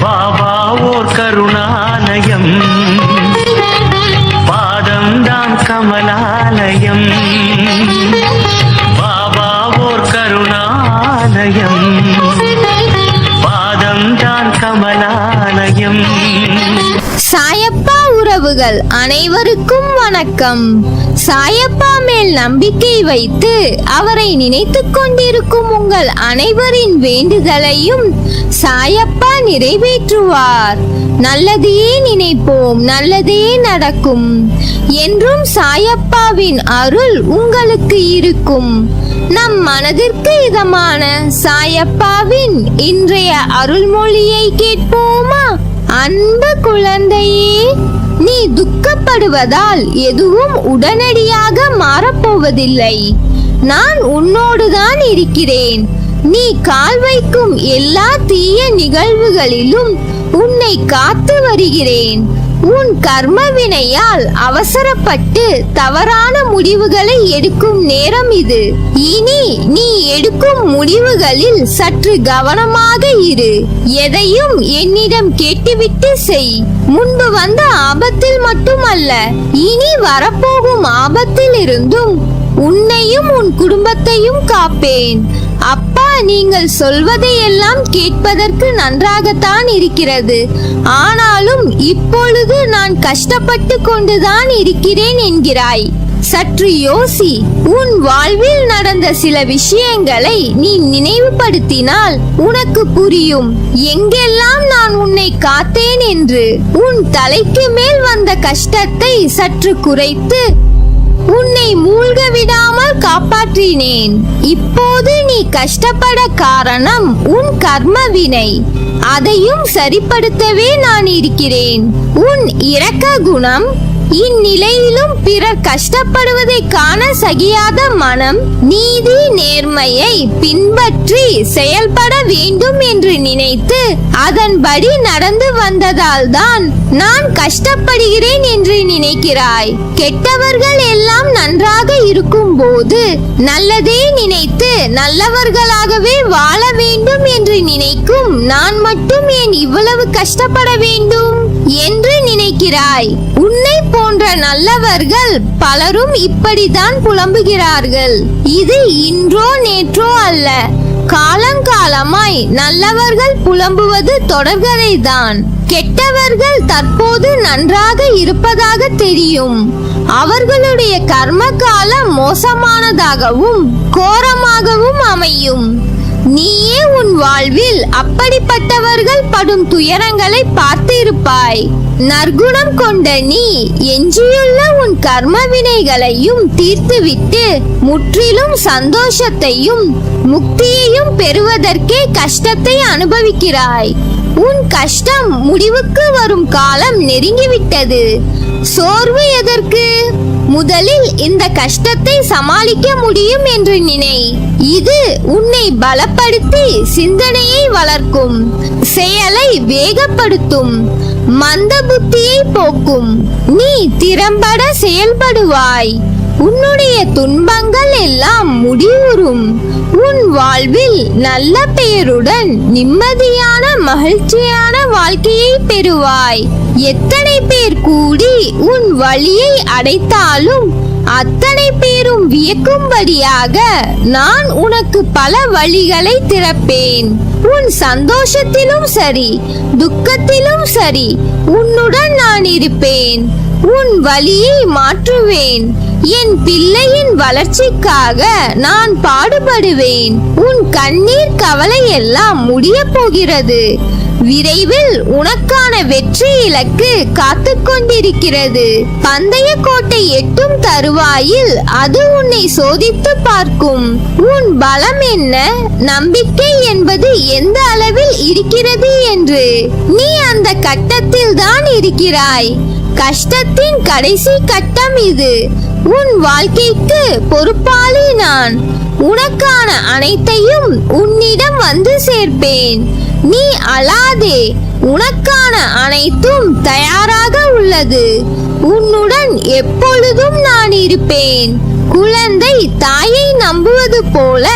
பாபா ஓர் கருணாலயம், பாதம்தான் கமலாலயம். பாபா ஓர் கருணாலயம், பாதம்தான் கமலாலயம். சாயப்பா உறவுகள் அனைவருக்கும் வணக்கம். சாயப்பா மேல் நம்பிக்கை வைத்து அவரை நினைத்துக் கொண்டிருக்கும் உங்கள் அனைவரின் வேண்டுதலையும் சாயப்பா நிறைவேற்றுவார். நல்லதையே நினைப்போம், நல்லதே நடக்கும். என்றும் சாயப்பாவின் அருள் உங்களுக்கு இருக்கும். நம் மனதிற்கு இதமான சாயப்பாவின் இன்றைய அருள்மொழியை கேட்போமா? அன்பு குழந்தையே, நீ துக்கப்படுவதால் எதுவும் உடனடியாக மாறப்போவதில்லை. நான் உன்னோடுதான் இருக்கிறேன். நீ கால் வைக்கும் எல்லா தீய நிகழ்வுகளிலும் உன்னை காத்து வருகிறேன். உன் கர்ம வினையால் அவசரப்பட்டு தவறான முடிவுகளை எடுக்கும் நேரம் இது. இனி நீ எடுக்கும் முடிவுகளில் சற்று கவனமாக இரு. எதையும் என்னிடம் கேட்டுவிட்டு செய். முன்பு வந்த ஆபத்தில் மட்டுமல்ல, இனி வரப்போகும் ஆபத்தில் இருந்தும் உன்னையும் உன் குடும்பத்தையும் காப்பேன். அப்பா, நீங்கள் சொல்வதையெல்லாம் கேட்பதற்கு நன்றாகத்தான் இருக்கிறது. ஆனாலும் இப்பொழுது நான் கஷ்டப்பட்டு கொண்டுதான் இருக்கிறேன் என்கிறாய். சற்று யோசி. உன் வாழ்வில் நடந்த சில விஷயங்களை நீ நினைவுபடுத்தினால் உனக்கு புரியும் எங்கெல்லாம் நான் உன்னை காத்தேன் என்று. உன் தலைக்கு மேல் வந்த கஷ்டத்தை சற்று குறைத்து உன்னை மூழ்க விடாமல் காப்பாற்றினேன். இப்போது நீ கஷ்டப்பட காரணம் உன் கர்ம வினை. அதையும் சரிப்படுத்தவே நான் இருக்கிறேன். உன் இரக்க குணம், இந்நிலையிலும் பிறர் கஷ்டப்படுவதை காண சகியாத மனம், நீதி நேர்மையை பின்பற்றி செயல்பட வேண்டும் என்று நினைத்து அதன்படி நடந்து வந்ததால் தான் நான் கஷ்டப்படுகிறேன் என்று நினைக்கிறாய். கெட்டவர்கள் எல்லாம் நன்றாக இருக்கும் போது நல்லதே நினைத்து நல்லவர்களாகவே வாழ வேண்டும் என்று நினைக்கும் நான் மட்டும் ஏன் இவ்வளவு கஷ்டப்பட வேண்டும் என்று நினைக்கிறாய். உன்னை போன்ற நல்லவர்கள் பலரும் இப்படித்தான் புலம்புகிறார்கள். இது இன்றோ நேற்றோ அல்ல, காலங்காலமாய் நல்லவர்கள் புலம்புவது தொடர்கதைதான். கெட்டவர்கள் தற்போது நன்றாக இருப்பதாக தெரியும். அவர்களுடைய கர்ம காலம் மோசமானதாகவும் கோரமாகவும் அமையும். நீயே உன் வாழ்வில் அப்படிப்பட்டவர்கள் படும் துயரங்களை பார்த்து இருப்பாய். நற்குணம் கொண்ட நீ எஞ்சியுள்ள உன் கர்ம வினைகளையும் தீர்த்துவிட்டு முற்றிலும் சந்தோஷத்தையும் முக்தியையும் பெறுவதற்கே கஷ்டத்தை அனுபவிக்கிறாய். உன் கஷ்டம் முடிவுக்கு வரும் காலம் நெருங்கிவிட்டது. சோர்வு எதற்கு? முதலில் இந்த கஷ்டத்தை சமாளிக்க முடியும் என்று நினை. இது உன்னை பலப்படுத்தி சிந்தனையை வளர்க்கும், செயலை வேகப்படுத்தும், மந்த புத்தியை போக்கும். நீ திறம்பட செயல்படுவாய். உன்னுடைய துன்பங்கள் எல்லாம் முடிவுறும். உன் வாழ்வில் நல்ல பெயருடன் நிம்மதியான மகிழ்ச்சியான வாழ்க்கையை பெறுவாய். எத்தனை பேர் கூடி உன் வழியை அடைத்தாலும் அத்தனை பேரும் வியக்கும்படியாக நான் உனக்கு பல வழிகளை திறப்பேன். உன் சந்தோஷத்திலும் சரி துக்கத்திலும் சரி உன்னுடன் நான் இருப்பேன். உன் வழியை மாற்றுவேன். என் பிள்ளையின் வளர்ச்சிக்காக நான் பாடுபடுவேன். உன் கண்ணீர் கவலை எல்லாம் முடிய போகிறது. விரைவில் உனக்கான வெற்றி இலக்கு காத்து கொண்டிருக்கிறது. பந்தய கோட்டை எட்டும் தருவாயில் அது உன்னை சோதித்து பார்க்கும். உன் பலம் என்ன, நம்பிக்கை என்பது எந்த அளவில் இருக்கிறது என்று. நீ அந்த கட்டத்தில் தான் இருக்கிறாய். கஷ்டத்தின் கடைசி கட்டம் இது. உன் வாழ்க்கைக்கு பொறுப்பாளி நான். உனக்கான அனைத்தையும் உன்னிடம் வந்து சேர்ப்பேன். நீ அழாதே. உனக்கான அனைத்தும் தயாராக உள்ளது. உன்னுடன் எப்பொழுதும் நான் இருப்பேன். குழந்தை தாயை நம்புவது போல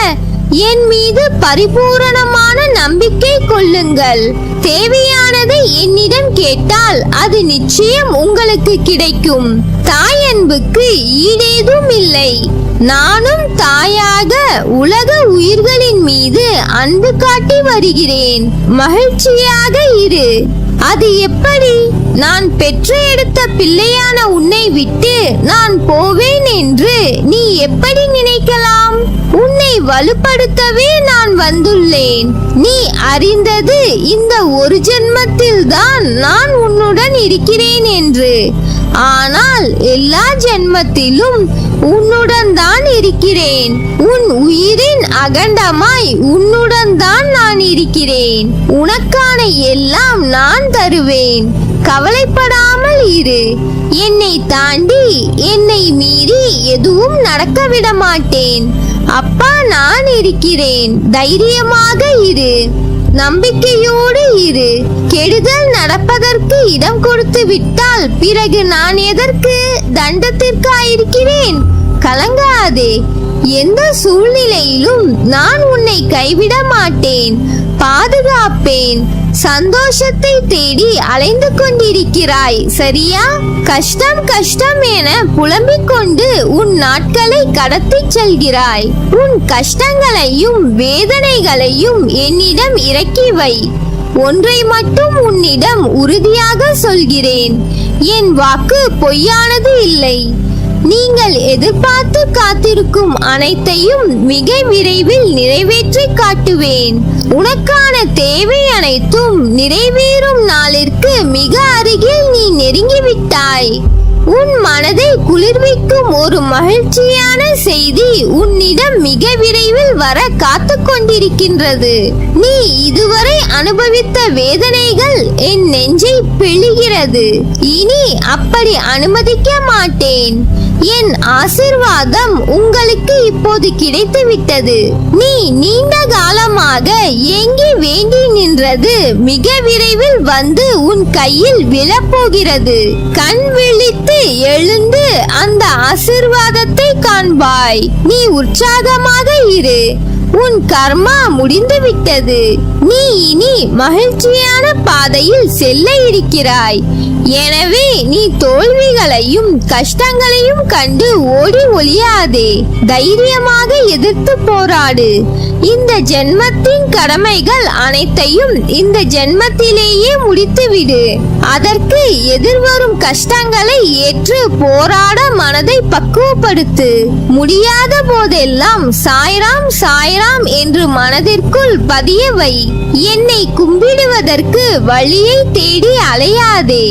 என் மீது பரிபூரணமான நம்பிக்கை கொள்ளுங்கள். தேவையானதை என்னிடம் கேட்டால் அது நிச்சயம் உங்களுக்கு கிடைக்கும். தாய் அன்புக்கு ஈடேதும் இல்லை. நானும் தாயாக உலக உயிர்களின் மீது அன்பு காட்டி வருகிறேன். மகிழ்ச்சியாக இரு. அது எப்படி? நான் பெற்று எடுத்த பிள்ளையான உன்னை விட்டு நான் போவேன் என்று நீ எப்படி நினைக்கலாம்? உன்னை வலுப்படுத்தவே நான் வந்துள்ளேன். நீ அறிந்தது இந்த ஒரு ஜென்மத்தில் தான் நான் உன்னுடன் இருக்கிறேன் என்று. ஆனால் எல்லா ஜென்மத்திலும் உன்னுடன் தான் இருக்கிறேன். உன் உயிரின் அகண்டமாய் உன்னுடன் தான் நான் இருக்கிறேன். உனக்கான எல்லாம் நான் தருவேன். கவலைப்படாமல் இரு. என்னை தாண்டி என்னை மீறி எதுவும் நடக்க விட மாட்டேன். அப்பா நான் இருக்கிறேன். தைரியமாக இரு. நம்பிக்கையோடு இரு. கெடுதல் நடப்பதற்கு இடம் கொடுத்து விட்டால் பிறகு நான் எதற்கு தண்டத்திற்காயிருக்கிறேன்? கலங்காதே. எந்த சூழ்நிலையிலும் நான் உன்னை கைவிட மாட்டேன். பாதுகாப்பேன். சந்தோஷத்தை தேடி அலைந்து கொண்டிருக்கிறாய், சரியா? கஷ்டம் கஷ்டம் என புலம்பிக் கொண்டு உன் நாட்களை கடத்திச் செல்கிறாய். உன் கஷ்டங்களையும் வேதனைகளையும் என்னிடம் இறக்கி வை. ஒன்றை மட்டும் உன்னிடம் உறுதியாக சொல்கிறேன். என் வாக்கு பொய்யானது இல்லை. நீங்கள் எதிர்பார்த்து காத்திருக்கும் அனைத்தையும் மிக விரைவில் நிறைவேற்றி காட்டுவேன். உனக்கான தேவை அனைத்தும் நிறைவேறும் நாளிற்கு மிக அருகில் நீ நெருங்கிவிட்டாய். உன் மனதை குளிர்விக்கும் ஒரு மகிழ்ச்சியான செய்தி உன்னிடம் மிக விரைவில் வர காத்து கொண்டிருக்கின்றது. நீ இதுவரை அனுபவித்த வேதனைகள் என் நெஞ்சை பிழிகிறது. இனி அப்படி அனுமதிக்க மாட்டேன். என் ஆசீர்வாதம் உங்களுக்கு இப்போது கிடைத்துவிட்டது. நீ நீண்ட காலமாக ஏங்கி வேண்டி நின்றது மிக விரைவில் வந்து உன் கையில் விழப்போகிறது. கண் விழித்து எழுந்து அந்த ஆசீர்வாதத்தை காண்பாய். நீ உற்சாகமாக இரு. உன் கர்மா முடிந்து விட்டது. நீ இனி மகிழ்ச்சியான பாதையில் செல்ல இருக்கிறாய். எனவே நீ தோல்விகளையும் கஷ்டங்களையும் கண்டு ஓடி ஒளியாதே. தைரியமாக எதிர்த்து போராடு. இந்த ஜென்மத்தின் கடமைகள் அனைத்தையும் இந்த ஜென்மத்திலேயே முடித்துவிடு. அதற்கு எதிர்வரும் கஷ்டங்களை ஏற்று போராட மனதை பக்குவப்படுத்து. முடியாத போதெல்லாம் சாய்ராம் சாய்ராம் என்று மனதிற்குள் பதிய வை. என்னை கும்பிடுவதற்கு வழியை தேடி அலையாதே.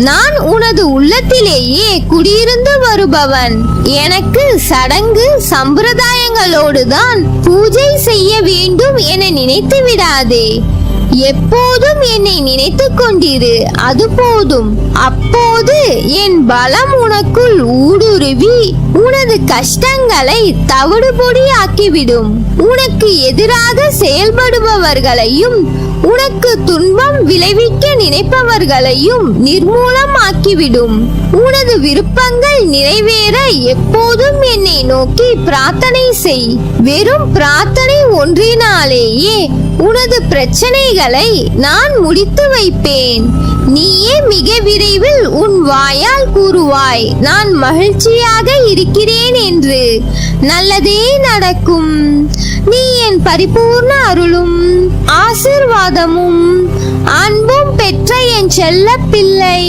நான் உனது உள்ளத்திலேயே குடியிருந்து வருபவன். எனக்கு சடங்கு சம்பிரதாயங்களோடுதான் பூஜை செய்ய வேண்டும் என நினைத்து விடாதே. எப்போதும் என்னை நினைத்துக் கொண்டிரு, அது போதும். அப்போது என் பலம் உனக்குள் ஊடுருவி உனது கஷ்டங்களை தவிடுபொடி ஆக்கிவிடும். உனக்கு எதிராக செயல்படுபவர்களையும் உனக்கு துன்பம் விளைவிக்க நினைப்பவர்களையும் நிர்மூலமாக்கிவிடும். உனது விருப்பங்கள் நிறைவேற எப்போதும் என்னை நோக்கி பிரார்த்தனை செய். வெறும் பிரார்த்தனை ஒன்றினாலேயே உனது பிரச்சனைகளை நான் முடித்து வைப்பேன். நீயே மிக விரைவில் உன் வாயால் கூறுவாய், நான் மகிழ்ச்சியாக இருக்கிறேன் என்று. நல்லதே நடக்கும். நீ என் பரிபூர்ண அருளும் ஆசீர்வாதமும் அன்பும் பெற்ற என் செல்ல பிள்ளை.